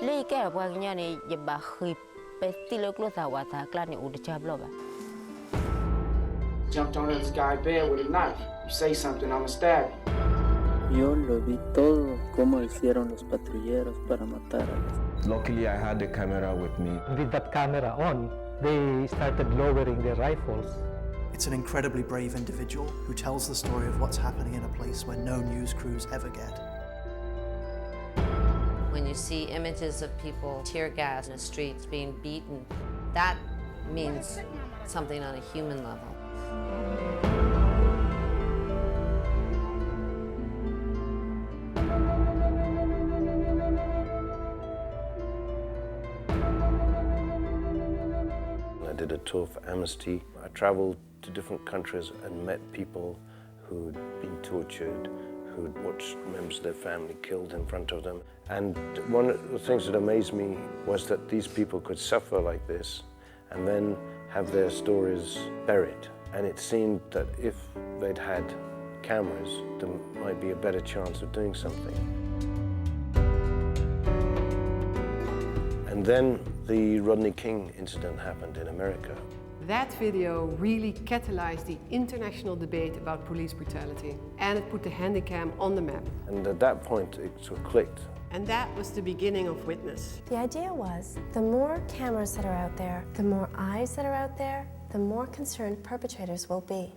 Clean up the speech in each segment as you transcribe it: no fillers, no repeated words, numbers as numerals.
Leke wagnya ni jeba khip pestilo klosa wasa klani udchabloba. Jumped on this guy's bed with a knife. You say something, I'ma stab you. Yo lo vi todo, cómo hicieron los patrulleros para matar a los. Luckily, I had the camera with me. With that camera on, they started lowering their rifles. It's an incredibly brave individual who tells the story of what's happening in a place where no news crews ever get. When you see images of people tear gas in the streets being beaten, that means something on a human level. I did a tour for Amnesty. I traveled to different countries and met people who'd been tortured, who'd watched members of their family killed in front of them. And one of the things that amazed me was that these people could suffer like this and then have their stories buried. And it seemed that if they'd had cameras, there might be a better chance of doing something. And then the Rodney King incident happened in America. That video really catalyzed the international debate about police brutality, and it put the Handycam on the map. And at that point, it sort of clicked. And that was the beginning of Witness. The idea was, the more cameras that are out there, the more eyes that are out there, the more concerned perpetrators will be.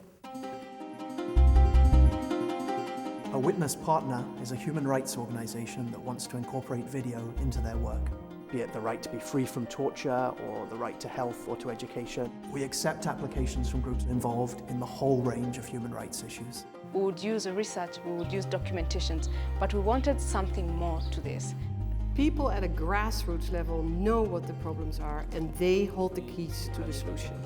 A Witness partner is a human rights organization that wants to incorporate video into their work, be it the right to be free from torture or the right to health or to education. We accept applications from groups involved in the whole range of human rights issues. We would use research, we would use documentations, but we wanted something more to this. People at a grassroots level know what the problems are, and they hold the keys to the solution.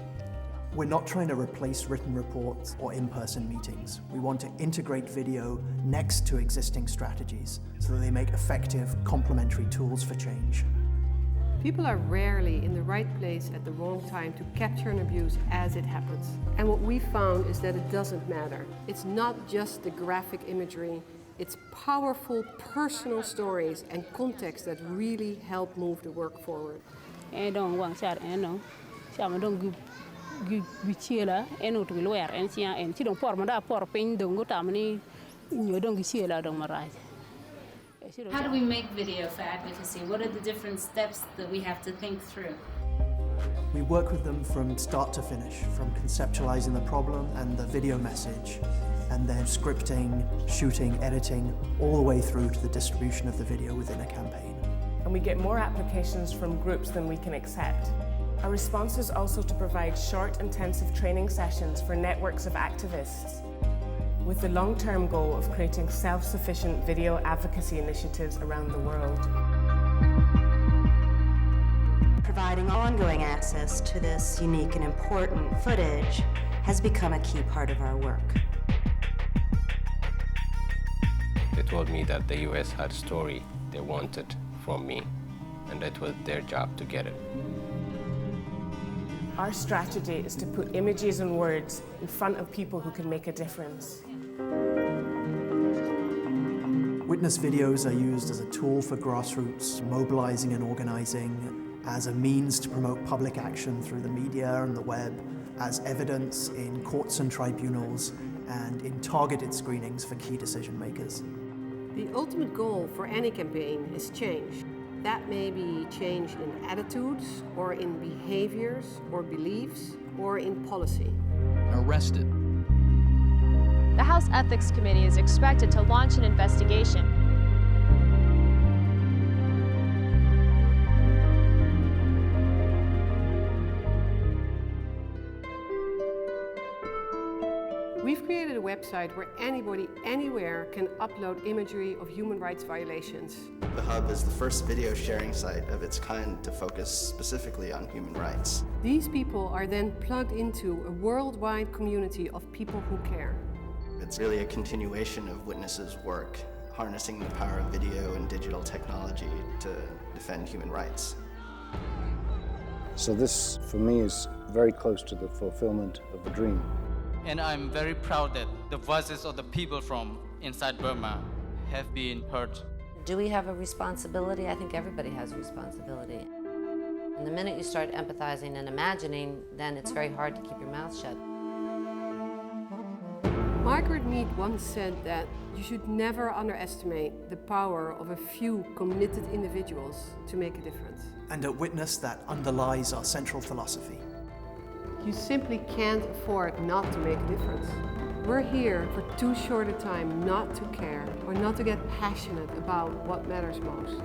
We're not trying to replace written reports or in-person meetings. We want to integrate video next to existing strategies so that they make effective, complementary tools for change. People are rarely in the right place at the wrong time to capture an abuse as it happens. And what we found is that it doesn't matter. It's not just the graphic imagery, it's powerful personal stories and context that really help move the work forward. How do we make video for advocacy? What are the different steps that we have to think through? We work with them from start to finish, from conceptualizing the problem and the video message, and then scripting, shooting, editing, all the way through to the distribution of the video within a campaign. And we get more applications from groups than we can accept. Our response is also to provide short, intensive training sessions for networks of activists, with the long-term goal of creating self-sufficient video advocacy initiatives around the world. Providing ongoing access to this unique and important footage has become a key part of our work. They told me that the US had a story they wanted from me, and it was their job to get it. Our strategy is to put images and words in front of people who can make a difference. Witness videos are used as a tool for grassroots, mobilizing and organizing, as a means to promote public action through the media and the web, as evidence in courts and tribunals, and in targeted screenings for key decision makers. The ultimate goal for any campaign is change. That may be change in attitudes, or in behaviors, or beliefs, or in policy. Arrested. The House Ethics Committee is expected to launch an investigation. We've created a website where anybody, anywhere can upload imagery of human rights violations. The Hub is the first video sharing site of its kind to focus specifically on human rights. These people are then plugged into a worldwide community of people who care. It's really a continuation of Witness's work, harnessing the power of video and digital technology to defend human rights. So this, for me, is very close to the fulfillment of the dream. And I'm very proud that the voices of the people from inside Burma have been heard. Do we have a responsibility? I think everybody has a responsibility. And the minute you start empathizing and imagining, then it's very hard to keep your mouth shut. Margaret Mead once said that you should never underestimate the power of a few committed individuals to make a difference. And at Witness, that underlies our central philosophy. You simply can't afford not to make a difference. We're here for too short a time not to care or not to get passionate about what matters most.